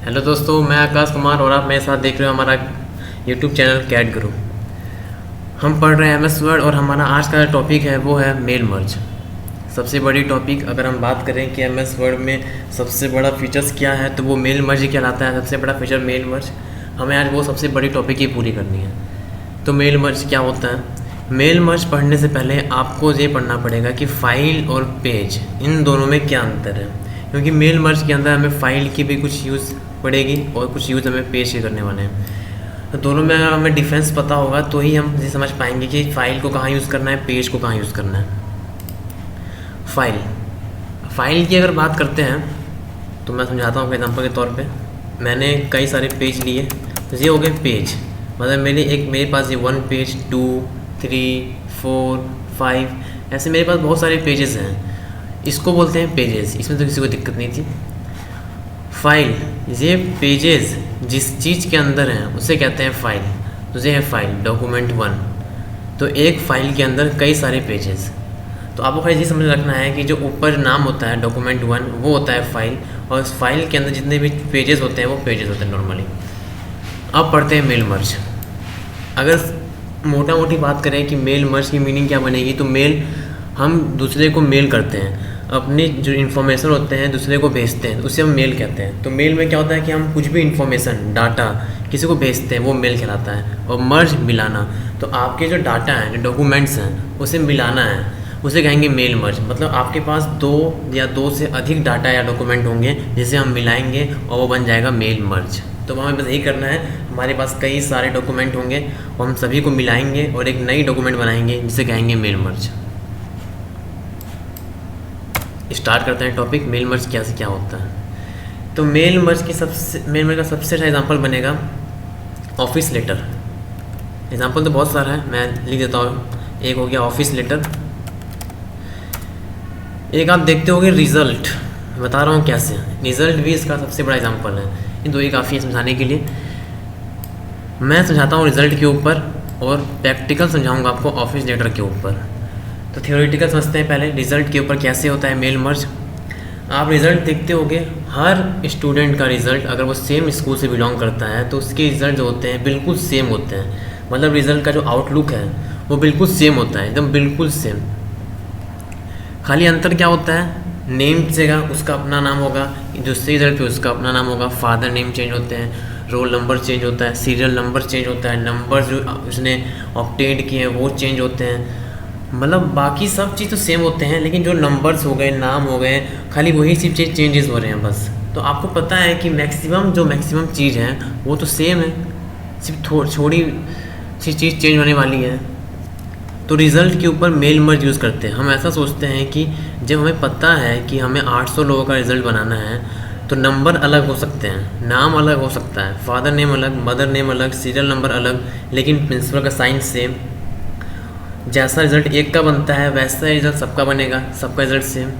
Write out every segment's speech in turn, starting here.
Hello दोस्तों, मैं आकाश कुमार और आप मेरे साथ देख रहे हो हमारा यूट्यूब चैनल कैट गुरु। हम पढ़ रहे हैं एमएस वर्ड और हमारा आज का टॉपिक है वो है मेल मर्ज। सबसे बड़ी टॉपिक अगर हम बात करें कि एमएस वर्ड में सबसे बड़ा फीचर्स क्या है तो वो मेल मर्ज ही कहलाता है। सबसे बड़ा फीचर मेल मर्ज। हमें आज वो सबसे बड़ी टॉपिक ही पूरी करनी है। तो मेल मर्ज क्या होता है? मेल मर्ज पढ़ने से पहले आपको ये पढ़ना पड़ेगा कि फ़ाइल और पेज इन दोनों में क्या अंतर है, क्योंकि मेल मर्ज के अंदर हमें फ़ाइल की भी कुछ यूज़ पड़ेगी और कुछ यूज़ हमें पेज के करने वाले हैं। तो दोनों में अगर हमें डिफरेंस पता होगा तो ही हम ये समझ पाएंगे कि फ़ाइल को कहाँ यूज़ करना है, पेज को कहाँ यूज़ करना है। फ़ाइल की अगर बात करते हैं तो मैं समझाता हूँ एग्जांपल के तौर पे। मैंने कई सारे पेज लिए, तो ये हो गए पेज। मतलब मेरे पास ये 1 पेज 2 3 4 5 ऐसे मेरे पास बहुत सारे पेजेस हैं। इसको बोलते हैं पेजेस, इसमें तो किसी को दिक्कत नहीं थी। फाइल, ये पेजेस जिस चीज़ के अंदर हैं उसे कहते हैं फ़ाइल। तो ये है फ़ाइल डॉक्यूमेंट 1। तो एक फ़ाइल के अंदर कई सारे पेजेस। तो आपको खाली ये समझ रखना है कि जो ऊपर नाम होता है डॉक्यूमेंट 1 वो होता है फ़ाइल, और उस फाइल के अंदर जितने भी पेजेस होते हैं वो पेजेस होते हैं नॉर्मली। अब पढ़ते हैं मेल मर्ज। अगर मोटा मोटी बात करें कि मेल मर्ज की मीनिंग क्या बनेगी, तो मेल, हम दूसरे को मेल करते हैं, अपनी जो इन्फॉर्मेशन होते हैं दूसरे को भेजते हैं, उसे हम मेल कहते हैं। तो मेल में क्या होता है कि हम कुछ भी इन्फॉर्मेशन डाटा किसी को भेजते हैं वो मेल कहलाता है। और मर्ज मिलाना, तो आपके जो डाटा हैं, जो डॉक्यूमेंट्स हैं उसे मिलाना है, उसे कहेंगे मेल मर्ज। मतलब आपके पास 2 या 2 से अधिक डाटा या डॉक्यूमेंट होंगे जिसे हम मिलाएंगे और वो बन जाएगा मेल मर्ज। तो हमें बस यही करना है, हमारे पास कई सारे डॉक्यूमेंट होंगे और हम सभी को मिलाएंगे और एक नई डॉक्यूमेंट बनाएंगे जिसे कहेंगे मेल मर्ज। स्टार्ट करते हैं टॉपिक, मेल मर्ज क्या से क्या होता है। तो मेल मर्ज का सबसे अच्छा एग्जांपल बनेगा ऑफिस लेटर। एग्जांपल तो बहुत सारा है, मैं लिख देता हूँ। एक हो गया ऑफिस लेटर, एक आप देखते होगे रिज़ल्ट। बता रहा हूँ कैसे, रिज़ल्ट भी इसका सबसे बड़ा एग्जांपल है। ये दो ही काफ़ी है समझाने के लिए। मैं समझाता हूँ रिज़ल्ट के ऊपर और प्रैक्टिकल समझाऊँगा आपको ऑफिस लेटर के ऊपर। तो थियोरेटिकल समझते हैं पहले, रिज़ल्ट के ऊपर कैसे होता है मेल मर्ज। आप रिज़ल्ट देखते होगे, हर स्टूडेंट का रिज़ल्ट अगर वो सेम स्कूल से बिलोंग करता है तो उसके रिज़ल्ट जो होते हैं बिल्कुल सेम होते हैं। मतलब रिज़ल्ट का जो आउटलुक है वो बिल्कुल सेम होता है, एकदम बिल्कुल सेम। खाली अंतर क्या होता है, नेम जगह उसका अपना नाम होगा, दूसरे रिज़ल्ट पे उसका अपना नाम होगा। फादर नेम चेंज होते हैं, रोल नंबर चेंज होता है, सीरियल नंबर चेंज होता है, नंबर जो उसने ऑब्टेन किए हैं वो चेंज होते हैं। मतलब बाकी सब चीज़ तो सेम होते हैं, लेकिन जो नंबर्स हो गए, नाम हो गए, खाली वही सिर्फ चीज़ चेंजेस हो रहे हैं बस। तो आपको पता है कि मैक्सिमम चीज़ है वो तो सेम है, सिर्फ थोड़ी सी चीज़ चेंज होने वाली है। तो रिज़ल्ट के ऊपर मेल मर्ज यूज़ करते हैं। हम ऐसा सोचते हैं कि जब हमें पता है कि हमें 800 लोगों का रिज़ल्ट बनाना है तो नंबर अलग हो सकते हैं, नाम अलग हो सकता है, फादर नेम अलग, मदर नेम अलग, सीरियल नंबर अलग, लेकिन प्रिंसिपल का साइन सेम। जैसा रिज़ल्ट एक का बनता है वैसा रिज़ल्ट सबका बनेगा, सबका रिज़ल्ट सेम।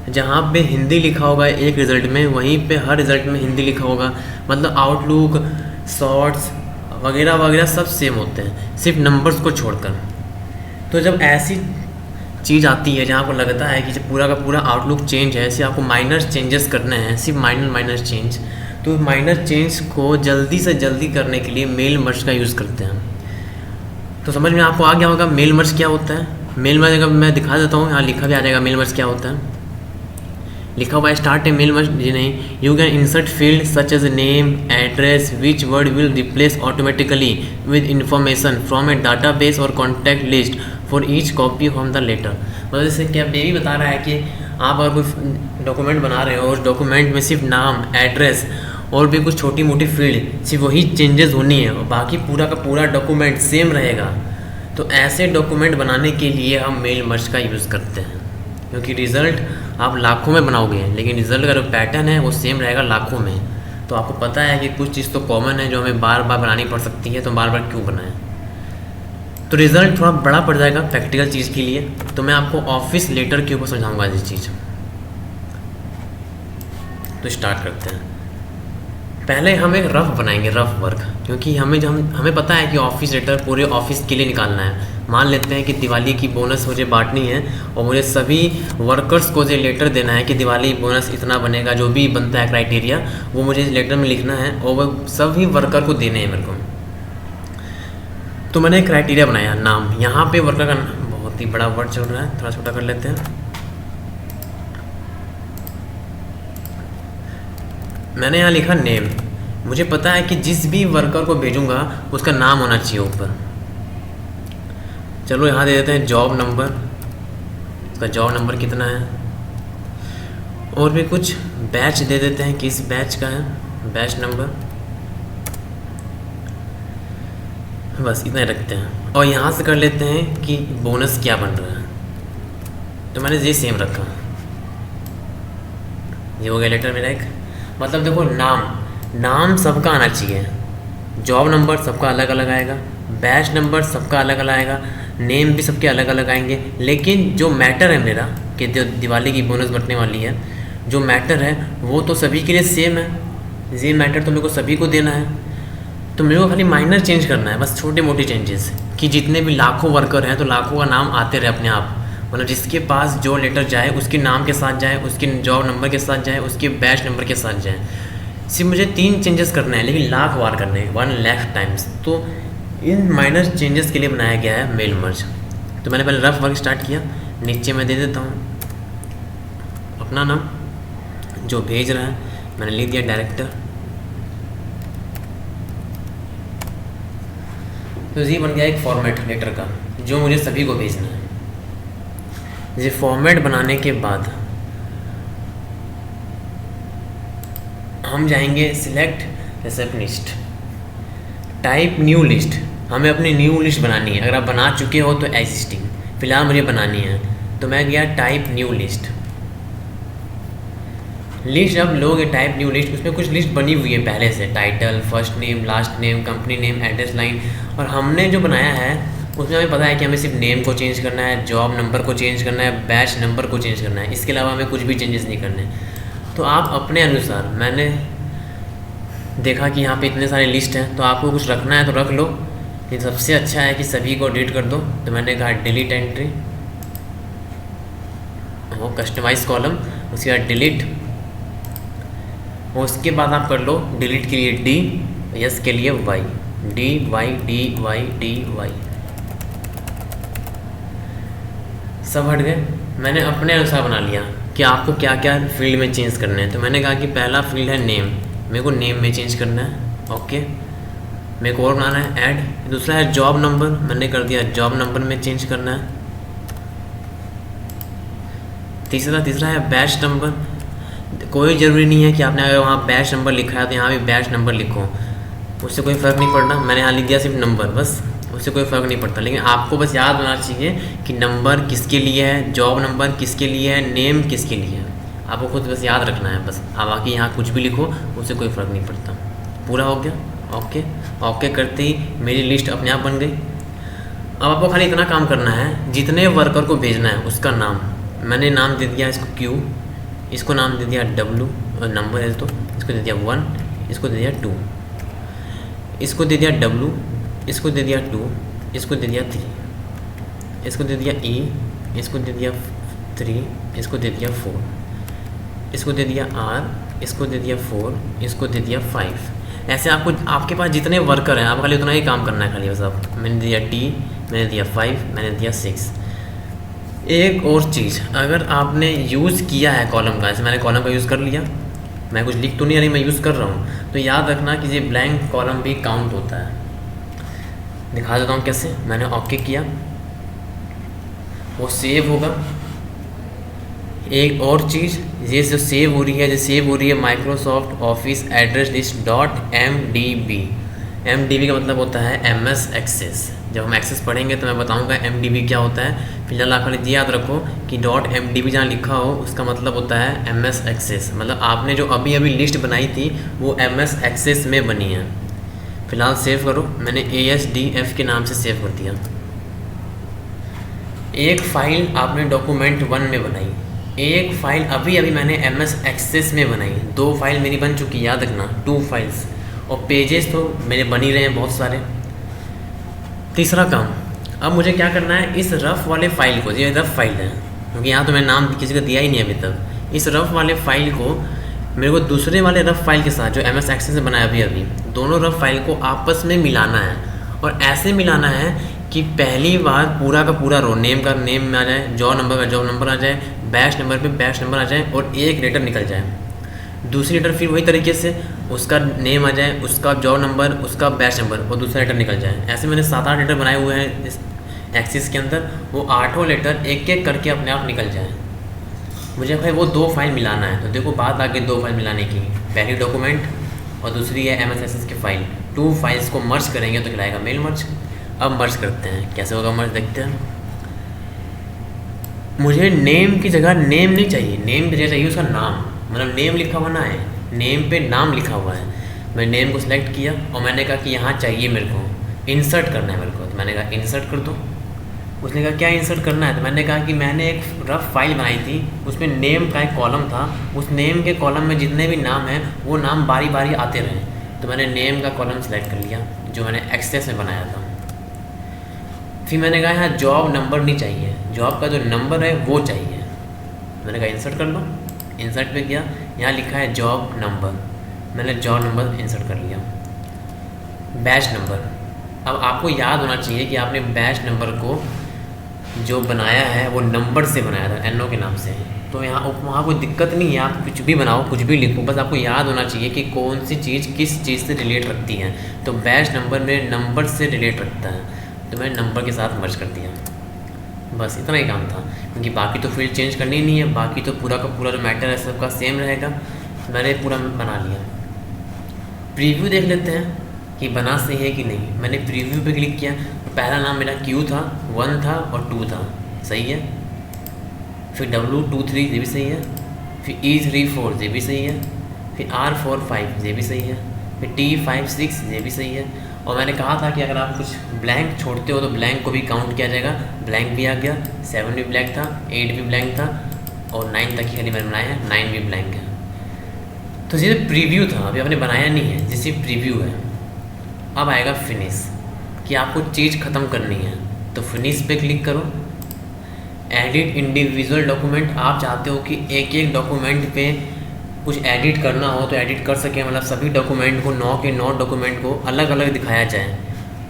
जहाँ पे हिंदी लिखा होगा एक रिज़ल्ट में, वहीं पे हर रिज़ल्ट में हिंदी लिखा होगा। मतलब आउटलुक, शॉर्ट्स वगैरह वगैरह सब सेम होते हैं, सिर्फ नंबर्स को छोड़कर। तो जब ऐसी चीज़ आती है जहाँ आपको लगता है कि जब पूरा का पूरा आउटलुक चेंज है, सिर्फ आपको माइनर चेंजेस करने हैं, सिर्फ माइनर चेंज, तो माइनर चेंज को जल्दी से जल्दी करने के लिए मेल मर्ज का यूज़ करते हैं। तो समझ में आपको आ गया होगा मेल मर्ज क्या होता है। मेल मर्ज अगर मैं दिखा देता हूँ, यहाँ लिखा भी आ जाएगा मेल मर्ज क्या होता है। लिखा हुआ है स्टार्ट है मेल मर्ज, जी नहीं, you can insert field such as name, address, which word will replace automatically with information from a data base or contact list for each copy from the letter. मतलब जैसे क्या ये भी बता रहा है कि आप अगर कोई डॉक्यूमेंट बना रहे हो, उस डॉक्यूमेंट में सिर्फ नाम, एड्रेस और भी कुछ छोटी मोटी फील्ड सिर्फ वही चेंजेस होनी है और बाकी पूरा का पूरा डॉक्यूमेंट सेम रहेगा। तो ऐसे डॉक्यूमेंट बनाने के लिए हम मेल मर्ज का यूज़ करते हैं, क्योंकि रिज़ल्ट आप लाखों में बनाओगे लेकिन रिज़ल्ट का जो पैटर्न है वो सेम रहेगा लाखों में। तो आपको पता है कि कुछ चीज़ तो कॉमन है जो हमें बार बार बनानी पड़ सकती है, तो बार बार क्यों बनाएं। तो रिज़ल्ट थोड़ा बड़ा पड़ जाएगा प्रैक्टिकल चीज़ के लिए। तो मैं आपको ऑफिस लेटर के ऊपर समझाऊंगा ये चीज़। तो स्टार्ट करते हैं। पहले हम एक रफ बनाएंगे, रफ वर्क, क्योंकि हमें पता है कि ऑफिस लेटर पूरे ऑफिस के लिए निकालना है। मान लेते हैं कि दिवाली की बोनस मुझे बांटनी है और मुझे सभी वर्कर्स को जो लेटर देना है कि दिवाली बोनस इतना बनेगा, जो भी बनता है क्राइटेरिया वो मुझे लेटर में लिखना है और वो सभी वर्कर को देने हैं मेरे को। तो मैंने क्राइटेरिया बनाया नाम। यहाँ पे वर्कर का बहुत ही बड़ा वर्ड चल रहा है, थोड़ा छोटा कर लेते हैं। मैंने यहाँ लिखा नेम। मुझे पता है कि जिस भी वर्कर को भेजूंगा उसका नाम होना चाहिए ऊपर। चलो यहाँ दे देते हैं जॉब नंबर, उसका जॉब नंबर कितना है, और भी कुछ बैच दे देते हैं, किस बैच का है, बैच नंबर, बस इतना ही रखते हैं। और यहाँ से कर लेते हैं कि बोनस क्या बन रहा है, तो मैंने ये सेम रखा। ये हो गया लेटर मेरा एक। मतलब देखो नाम सबका आना चाहिए, जॉब नंबर सबका अलग अलग आएगा, बैच नंबर सबका अलग अलग आएगा, नेम भी सबके अलग अलग आएंगे। लेकिन जो मैटर है मेरा कि दिवाली की बोनस बंटने वाली है, जो मैटर है वो तो सभी के लिए सेम है। ये मैटर तो मेरे को सभी को देना है, तो मेरे को खाली माइनर चेंज करना है, बस छोटे मोटे चेंजेस, कि जितने भी लाखों वर्कर हैं तो लाखों का नाम आते रहे अपने आप। मतलब जिसके पास जो लेटर जाए उसके नाम के साथ जाए, उसके जॉब नंबर के साथ जाए, उसके बैच नंबर के साथ जाए। सिर्फ मुझे 3 चेंजेस करने हैं, लेकिन लाख बार करने हैं, 1 लाख टाइम्स। तो इन माइनर चेंजेस के लिए बनाया गया है मेल मर्ज। तो मैंने पहले रफ वर्क स्टार्ट किया। नीचे मैं दे देता हूँ अपना नाम, जो भेज रहा है मैंने लिख दिया डायरेक्टर। तो ये बन गया एक फॉर्मेट लेटर का, जो मुझे सभी को भेजना है। ये फॉर्मेट बनाने के बाद हम जाएंगे select receptionist, type new list. हमें अपनी न्यू लिस्ट बनानी है। अगर आप बना चुके हो तो एग्जिस्टिंग, फिलहाल मुझे बनानी है। तो मैं गया टाइप न्यू लिस्ट। लिस्ट जब लोगे टाइप न्यू लिस्ट, उसमें कुछ लिस्ट बनी हुई है पहले से, title, first name, last name, company name, address line. और हमने जो बनाया है उसमें हमें पता है कि हमें सिर्फ नेम को चेंज करना है, जॉब नंबर को चेंज करना है, बैच नंबर को चेंज करना है। इसके अलावा हमें कुछ भी चेंजेस नहीं करने। तो आप अपने अनुसार, मैंने देखा कि यहाँ पे इतने सारे लिस्ट हैं, तो आपको कुछ रखना है तो रख लो। ये सबसे अच्छा है कि सभी को डिलीट कर दो। तो मैंने कहा डिलीट एंट्री, वो कस्टमाइज कॉलम, उसके बाद डिलीट, और उसके बाद आप कर लो डिलीट के लिए डी, यस के लिए Y, D Y D Y D Y, सब हट गए। मैंने अपने अनुसार बना लिया कि आपको क्या क्या फील्ड में चेंज करने हैं। तो मैंने कहा कि पहला फील्ड है नेम, मेरे को नेम में चेंज करना है। ओके, मेरे को और बनाना है ऐड। दूसरा है जॉब नंबर, मैंने कर दिया जॉब नंबर में चेंज करना है। तीसरा है बैच नंबर। कोई ज़रूरी नहीं है कि आपने अगर वहाँ बैच नंबर लिखा है तो यहाँ भी बैच नंबर लिखो, उससे कोई फ़र्क नहीं पड़ना। मैंने यहाँ लिख दिया सिर्फ नंबर, बस, उससे कोई फ़र्क नहीं पड़ता। लेकिन आपको बस याद होना चाहिए कि नंबर किसके लिए है, जॉब नंबर किसके लिए है, नेम किसके लिए है। आपको खुद बस याद रखना है बस। आप बाकी यहाँ कुछ भी लिखो, उससे कोई फ़र्क नहीं पड़ता। पूरा हो गया। ओके, ओके करते ही मेरी लिस्ट अपने आप बन गई। अब आपको खाली इतना काम करना है, जितने वर्कर को भेजना है उसका नाम। मैंने नाम दे दिया इसको क्यू, इसको नाम दे दिया डब्लू, नंबर है तो इसको दे दिया 1, इसको दे दिया 2, इसको दे दिया डब्लू, इसको दे दिया 2, इसको दे दिया 3, इसको दे दिया ई, इसको दे दिया 3, इसको दे दिया 4, इसको दे दिया आर, इसको दे दिया 4, इसको दे दिया 5। ऐसे आपको, आपके पास जितने वर्कर हैं आप खाली उतना ही काम करना है खाली बस। आप, मैंने दिया टी, मैंने दिया 5, मैंने दिया 6। एक और चीज़, अगर आपने यूज़ किया है कॉलम का, जैसे मैंने कॉलम का यूज़ कर लिया, मैं कुछ लिख तो नहीं रही, मैं यूज़ कर रहा हूँ, तो याद रखना कि ये ब्लैंक कॉलम भी काउंट होता है। दिखा देता हूँ कैसे। मैंने ओके किया, वो सेव होगा। एक और चीज़, ये जो सेव हो रही है, जो सेव हो रही है Microsoft office address list .mdb। MDB का मतलब होता है MS एक्सेस। जब हम एक्सेस पढ़ेंगे तो मैं बताऊंगा MDB क्या होता है। फिलहाल आप खाली याद रखो कि .mdb जहाँ लिखा हो उसका मतलब होता है MS एक्सेस। मतलब आपने जो अभी अभी लिस्ट बनाई थी वो MS एक्सेस में बनी है। फिलहाल सेव करो। मैंने ASDF के नाम से सेव कर दिया। एक फ़ाइल आपने डॉक्यूमेंट 1 में बनाई, एक फ़ाइल अभी अभी मैंने MS एक्सेस में बनाई। 2 फाइल मेरी बन चुकी, याद रखना, 2 फाइल्स। और पेजेस तो मेरे बन ही रहे हैं बहुत सारे। तीसरा काम, अब मुझे क्या करना है, इस रफ वाले फाइल को, ये रफ फाइल है क्योंकि यहाँ तो मैंने नाम किसी का दिया ही नहीं अभी तक, इस रफ वाले फाइल को मेरे को दूसरे वाले रफ फाइल के साथ जो MS Access से बनाया अभी दोनों रफ फाइल को आपस में मिलाना है। और ऐसे मिलाना है कि पहली बार पूरा का पूरा रो नेम का नेम में आ जाए, जॉब नंबर का जॉब नंबर आ जाए, बैच नंबर पे बैच नंबर आ जाए और एक लेटर निकल जाए। दूसरी लेटर फिर वही तरीके से उसका नेम आ जाए, उसका जॉब नंबर, उसका बैच नंबर और दूसरा लेटर निकल जाए। ऐसे मैंने 7-8 लेटर बनाए हुए हैं इस एक्सिस के अंदर, वो 8 लेटर एक एक करके अपने आप निकल जाए। मुझे भाई वो 2 फाइल मिलाना है। तो देखो बात आ गई 2 फाइल मिलाने की, पहली डॉक्यूमेंट और दूसरी है MS Access की फ़ाइल। 2 फाइल्स को मर्ज करेंगे तो कहलाएगा मेल मर्ज। अब मर्ज करते हैं, कैसे होगा मर्ज देखते हैं। मुझे नेम की जगह नेम नहीं चाहिए, नेम की जगह चाहिए उसका नाम, मतलब नेम लिखा हुआ ना है, नेम पे नाम लिखा हुआ है। मैं नेम को सिलेक्ट किया और मैंने कहा कि यहाँ चाहिए मेरे को, इंसर्ट करना है मेरे को, तो मैंने कहा इंसर्ट कर दो। उसने कहा क्या इंसर्ट करना है, तो मैंने कहा कि मैंने एक रफ फाइल बनाई थी, उसमें नेम का एक कॉलम था, उस नेम के कॉलम में जितने भी नाम हैं वो नाम बारी बारी आते रहे। तो मैंने नेम का कॉलम सेलेक्ट कर लिया जो मैंने एक्सेस में बनाया था। फिर मैंने कहा यहाँ जॉब नंबर नहीं चाहिए, जॉब का जो नंबर है वो चाहिए। मैंने कहा इंसर्ट कर लो, इंसर्ट पे किया, यहाँ लिखा है जॉब नंबर, मैंने जॉब नंबर इंसर्ट कर लिया। बैच नंबर, अब आपको याद होना चाहिए कि आपने बैच नंबर को जो बनाया है वो नंबर से बनाया था, NO के नाम से। तो यहाँ वहाँ कोई दिक्कत नहीं है, आप कुछ भी बनाओ, कुछ भी लिखो, बस आपको याद होना चाहिए कि कौन सी चीज़ किस चीज़ से रिलेट रखती है। तो बैच नंबर मेरे नंबर से रिलेट रखता है, तो मैंने नंबर के साथ मर्ज कर दिया। बस इतना ही काम था, क्योंकि बाकी तो फील्ड चेंज करनी नहीं है, बाकी तो पूरा का पूरा जो मैटर है सबका सेम रहेगा। मैंने पूरा बना लिया। प्रीव्यू देख लेते हैं कि बना सही है कि नहीं। मैंने प्रीव्यू पे क्लिक किया, तो पहला नाम मेरा Q था, 1 था और 2 था, सही है। फिर W23 ये भी सही है, फिर E34 ये भी सही है, फिर R45 ये भी सही है, फिर T56 ये भी सही है। और मैंने कहा था कि अगर आप कुछ ब्लैंक छोड़ते हो तो ब्लैंक को भी काउंट किया जाएगा। ब्लैंक भी आ गया, 7 भी ब्लैंक था, 8 भी ब्लैंक था और 9 तक ही खाली मैंने बनाया है, 9 भी ब्लैंक है। तो ये प्रीव्यू था, अभी आपने बनाया नहीं है, जैसे प्रीव्यू है। अब आएगा फिनिश, कि आपको चीज़ ख़त्म करनी है, तो फिनिश पे क्लिक करो। एडिट इंडिविजुअल डॉक्यूमेंट, आप चाहते हो कि एक एक डॉक्यूमेंट पे कुछ एडिट करना हो तो एडिट कर सकें, मतलब सभी डॉक्यूमेंट को 9 के 9 डॉक्यूमेंट को अलग अलग दिखाया जाए।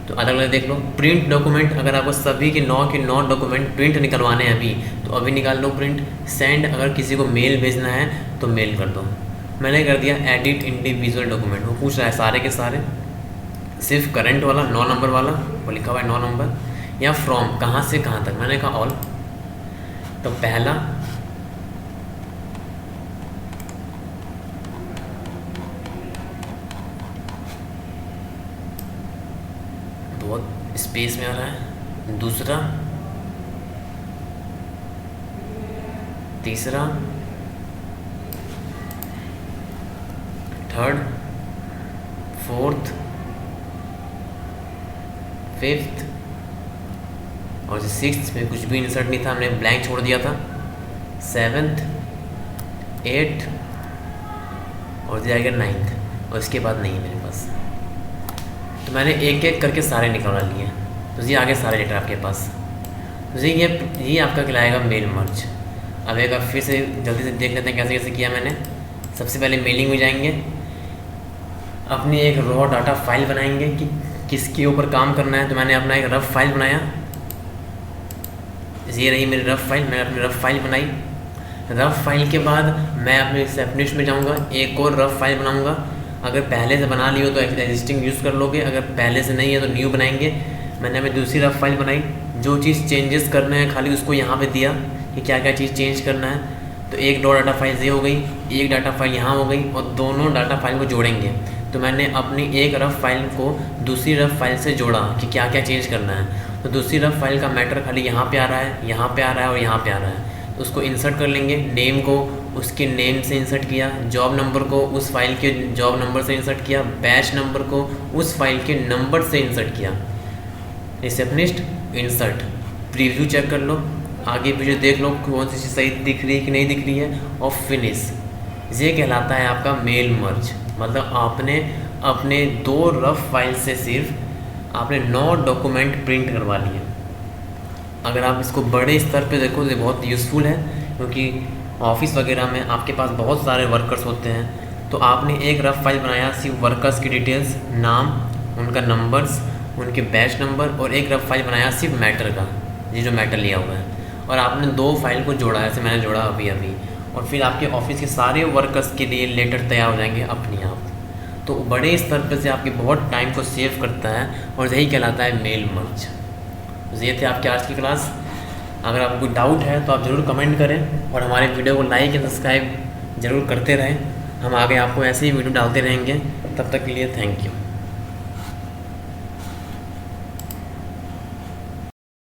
तो अलग अलग देख लो। प्रिंट डॉक्यूमेंट, अगर आपको सभी के 9 डॉक्यूमेंट प्रिंट निकलवाने हैं अभी, तो अभी निकाल लो प्रिंट। सेंड, अगर किसी को मेल भेजना है तो मेल कर दो। मैंने कर दिया एडिट इंडिविजुअल डॉक्यूमेंट। वो पूछ रहा है सारे के सारे, सिर्फ करंट वाला 9 नंबर वाला वो लिखा हुआ है 9 नंबर, या फ्रॉम कहाँ से कहाँ तक, मैंने कहा ऑल। तो पहला बहुत स्पेस में आ रहा है, दूसरा, तीसरा, थर्ड, फोर्थ, फिफ्थ और 6th में कुछ भी इंसर्ट नहीं था, हमने ब्लैंक छोड़ दिया था। 7th, 8th और दिया गया 9th, और इसके बाद नहीं है मेरे पास। तो मैंने एक एक करके सारे निकाल लिए। तो ये आगे सारे लेटर आपके पास। तो ये आपका कहलाएगा मेल मर्ज। अब एक बार फिर से जल्दी से देख लेते हैं कैसे कैसे किया मैंने। सबसे पहले मेलिंग में जाएंगे, अपनी एक रॉ डाटा फाइल बनाएंगे कि किसके ऊपर काम करना है। तो मैंने अपना एक रफ फाइल बनाया, ये रही मेरी रफ फाइल। मैंने अपनी रफ फाइल बनाई। रफ फाइल के बाद मैं अपने सेपनिस्ट में जाऊंगा, एक और रफ फाइल बनाऊंगा। अगर पहले से बना ली हो तो एग्जिस्टिंग यूज़ कर लोगे, अगर पहले से नहीं है तो न्यू बनाएंगे। मैंने अपनी दूसरी रफ फाइल बनाई, जो चीज़ चेंजेस करने हैं खाली उसको यहाँ पे दिया कि क्या क्या चीज़ चेंज करना है। तो एक दो डाटा फाइल ये हो गई, एक डाटा फाइल यहाँ हो गई, और दोनों डाटा फाइल को जोड़ेंगे। तो मैंने अपनी एक रफ फाइल को दूसरी रफ फाइल से जोड़ा कि क्या क्या चेंज करना है। तो दूसरी रफ फाइल का मैटर खाली यहाँ पे आ रहा है, यहाँ पे आ रहा है और यहाँ पे आ रहा है। तो उसको इंसर्ट कर लेंगे। नेम को उसके नेम से इंसर्ट किया, जॉब नंबर को उस फाइल के जॉब नंबर से इंसर्ट किया, बैच नंबर को उस फाइल के नंबर से इंसर्ट किया। रिसेप्शनिस्ट, इंसर्ट, प्रीव्यू चेक कर लो, आगे पीछे देख लो कौन सी चीज़ सही दिख रही है कि नहीं दिख रही है, और फिनिश। ये कहलाता है आपका मेल मर्ज। मतलब आपने अपने 2 रफ फाइल से सिर्फ आपने 9 डॉक्यूमेंट प्रिंट करवा लिए। अगर आप इसको बड़े स्तर पे देखो तो ये बहुत यूज़फुल है, क्योंकि ऑफिस वगैरह में आपके पास बहुत सारे वर्कर्स होते हैं, तो आपने एक रफ फाइल बनाया सिर्फ वर्कर्स की डिटेल्स, नाम, उनका नंबर्स, उनके बैच नंबर, और एक रफ फाइल बनाया सिर्फ मैटर का, ये जो मैटर लिया हुआ है, और आपने 2 फाइल को जोड़ा, ऐसे मैंने जोड़ा अभी अभी, और फिर आपके ऑफिस के सारे वर्कर्स के लिए लेटर तैयार हो जाएंगे अपने आप। तो बड़े स्तर पर से आपके बहुत टाइम को सेव करता है, और यही कहलाता है मेल मर्ज। तो ये थे आपकी आज की क्लास। अगर आपको कोई डाउट है तो आप ज़रूर कमेंट करें, और हमारे वीडियो को लाइक एंड सब्सक्राइब ज़रूर करते रहें। हम आगे आपको ऐसे ही वीडियो डालते रहेंगे। तब तक के लिए थैंक यू।